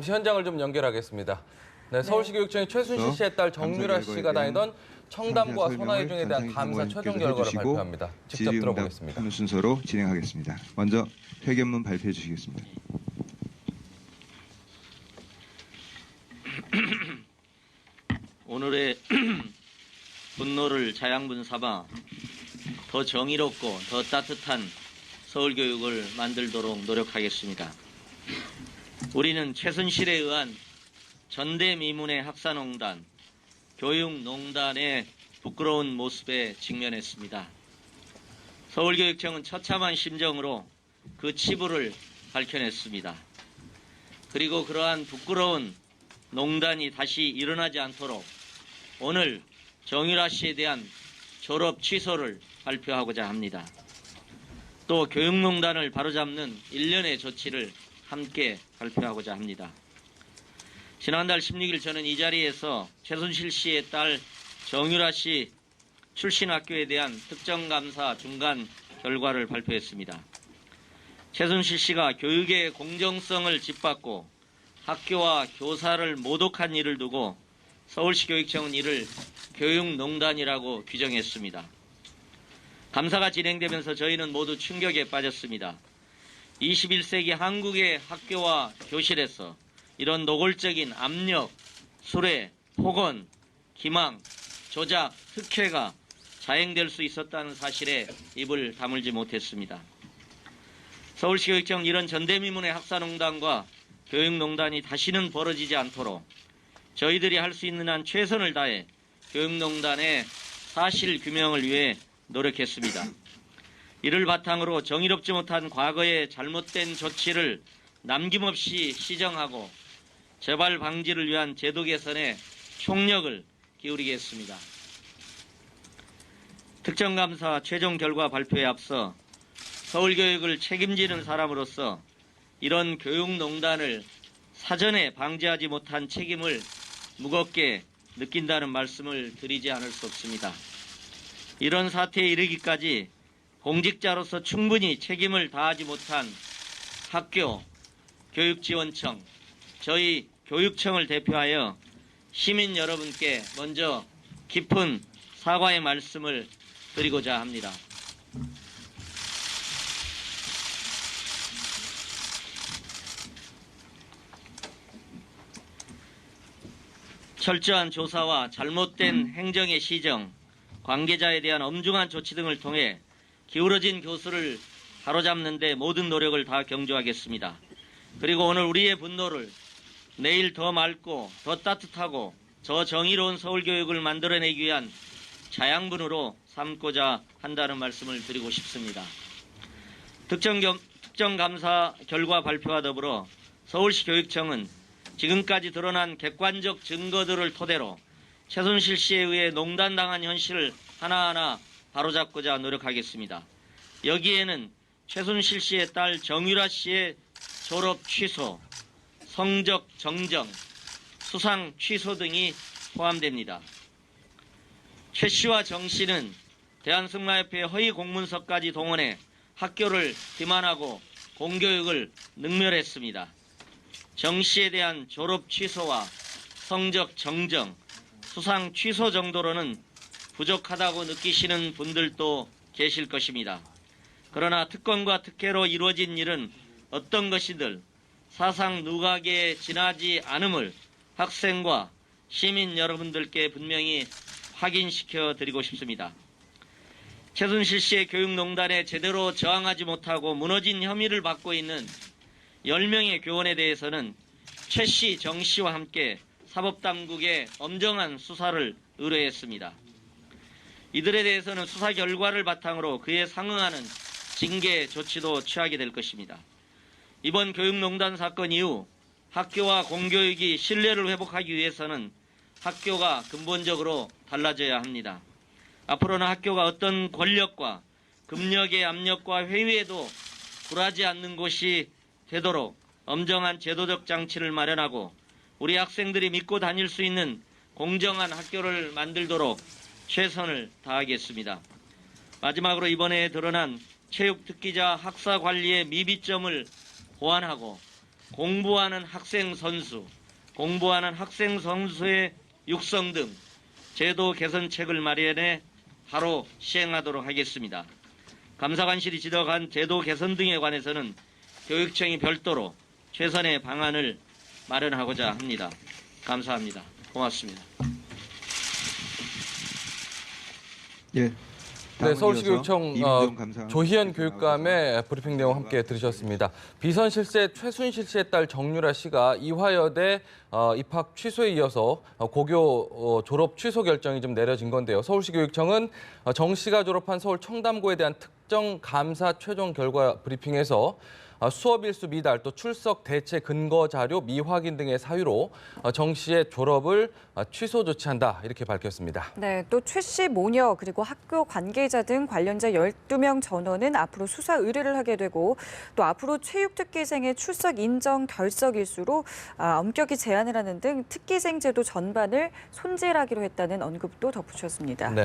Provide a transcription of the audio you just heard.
현장을 좀 연결하겠습니다. 네, 서울시 교육청이 최순실 씨의 딸 정유라 씨가 다니던 청담과 선화이중에 대한 감사 최종 결과를 발표합니다. 직접 들어보겠습니다. 하는 순서로 진행하겠습니다. 먼저 회견문 발표해 주시겠습니다. 오늘의 분노를 자양분 삼아 더 정의롭고 더 따뜻한 서울교육을 만들도록 노력하겠습니다. 우리는 최순실에 의한 전대미문의 학사농단, 교육농단의 부끄러운 모습에 직면했습니다. 서울교육청은 처참한 심정으로 그 치부를 밝혀냈습니다. 그리고 그러한 부끄러운 농단이 다시 일어나지 않도록 오늘 정유라 씨에 대한 졸업 취소를 발표하고자 합니다. 또 교육농단을 바로잡는 일련의 조치를 함께 발표하고자 합니다. 지난달 16일 저는 이 자리에서 최순실 씨의 딸 정유라 씨 출신 학교에 대한 특정감사 중간 결과를 발표했습니다. 최순실 씨가 교육의 공정성을 짓밟고 학교와 교사를 모독한 일을 두고 서울시 교육청은 이를 교육농단이라고 규정했습니다. 감사가 진행되면서 저희는 모두 충격에 빠졌습니다. 21세기 한국의 학교와 교실에서 이런 노골적인 압력, 수뢰, 폭언, 기망, 조작, 흑해가 자행될 수 있었다는 사실에 입을 다물지 못했습니다. 서울시 교육청은 이런 전대미문의 학사농단과 교육농단이 다시는 벌어지지 않도록 저희들이 할 수 있는 한 최선을 다해 교육농단의 사실규명을 위해 노력했습니다. 이를 바탕으로 정의롭지 못한 과거의 잘못된 조치를 남김없이 시정하고 재발 방지를 위한 제도 개선에 총력을 기울이겠습니다. 특정감사 최종 결과 발표에 앞서 서울교육을 책임지는 사람으로서 이런 교육농단을 사전에 방지하지 못한 책임을 무겁게 느낀다는 말씀을 드리지 않을 수 없습니다. 이런 사태에 이르기까지 공직자로서 충분히 책임을 다하지 못한 학교, 교육지원청, 저희 교육청을 대표하여 시민 여러분께 먼저 깊은 사과의 말씀을 드리고자 합니다. 철저한 조사와 잘못된 행정의 시정, 관계자에 대한 엄중한 조치 등을 통해 기울어진 교수를 바로잡는 데 모든 노력을 다 경주하겠습니다. 그리고 오늘 우리의 분노를 내일 더 맑고 더 따뜻하고 더 정의로운 서울교육을 만들어내기 위한 자양분으로 삼고자 한다는 말씀을 드리고 싶습니다. 특정감사 결과 발표와 더불어 서울시 교육청은 지금까지 드러난 객관적 증거들을 토대로 최순실 씨에 의해 농단당한 현실을 하나하나 바로잡고자 노력하겠습니다. 여기에는 최순실 씨의 딸 정유라 씨의 졸업 취소, 성적 정정, 수상 취소 등이 포함됩니다. 최 씨와 정 씨는 대한승마협회 허위 공문서까지 동원해 학교를 기만하고 공교육을 능멸했습니다. 정 씨에 대한 졸업 취소와 성적 정정, 수상 취소 정도로는 부족하다고 느끼시는 분들도 계실 것입니다. 그러나 특권과 특혜로 이루어진 일은 어떤 것이든 사상 누각에 지나지 않음을 학생과 시민 여러분들께 분명히 확인시켜 드리고 싶습니다. 최순실 씨의 교육농단에 제대로 저항하지 못하고 무너진 혐의를 받고 있는 10명의 교원에 대해서는 최 씨, 정 씨와 함께 사법당국에 엄정한 수사를 의뢰했습니다. 이들에 대해서는 수사 결과를 바탕으로 그에 상응하는 징계 조치도 취하게 될 것입니다. 이번 교육농단 사건 이후 학교와 공교육이 신뢰를 회복하기 위해서는 학교가 근본적으로 달라져야 합니다. 앞으로는 학교가 어떤 권력과 금력의 압력과 회유에도 굴하지 않는 곳이 되도록 엄정한 제도적 장치를 마련하고 우리 학생들이 믿고 다닐 수 있는 공정한 학교를 만들도록 최선을 다하겠습니다. 마지막으로 이번에 드러난 체육특기자 학사 관리의 미비점을 보완하고 공부하는 학생 선수의 육성 등 제도 개선책을 마련해 바로 시행하도록 하겠습니다. 감사관실이 지적한 제도 개선 등에 관해서는 교육청이 별도로 최선의 방안을 마련하고자 합니다. 감사합니다. 고맙습니다. 예. 네, 다음은 서울시교육청 이어서 이민정 감사원 조희연 교육감께서 교육감의 브리핑 내용 함께 들으셨습니다. 비선 실세 최순실 씨의 딸 정유라 씨가 이화여대 입학 취소에 이어서 고교 졸업 취소 결정이 좀 내려진 건데요. 서울시교육청은 정 씨가 졸업한 서울 청담고에 대한 특정 감사 최종 결과 브리핑에서 수업 일수 미달, 또 출석 대체 근거 자료 미확인 등의 사유로 정 씨의 졸업을 취소 조치한다 이렇게 밝혔습니다. 네, 또 최 씨 모녀 그리고 학교 관계자 등 관련자 12명 전원은 앞으로 수사 의뢰를 하게 되고 또 앞으로 체육특기생의 출석 인정 결석 일수로 엄격히 제한을 하는 등 특기생 제도 전반을 손질하기로 했다는 언급도 덧붙였습니다. 네.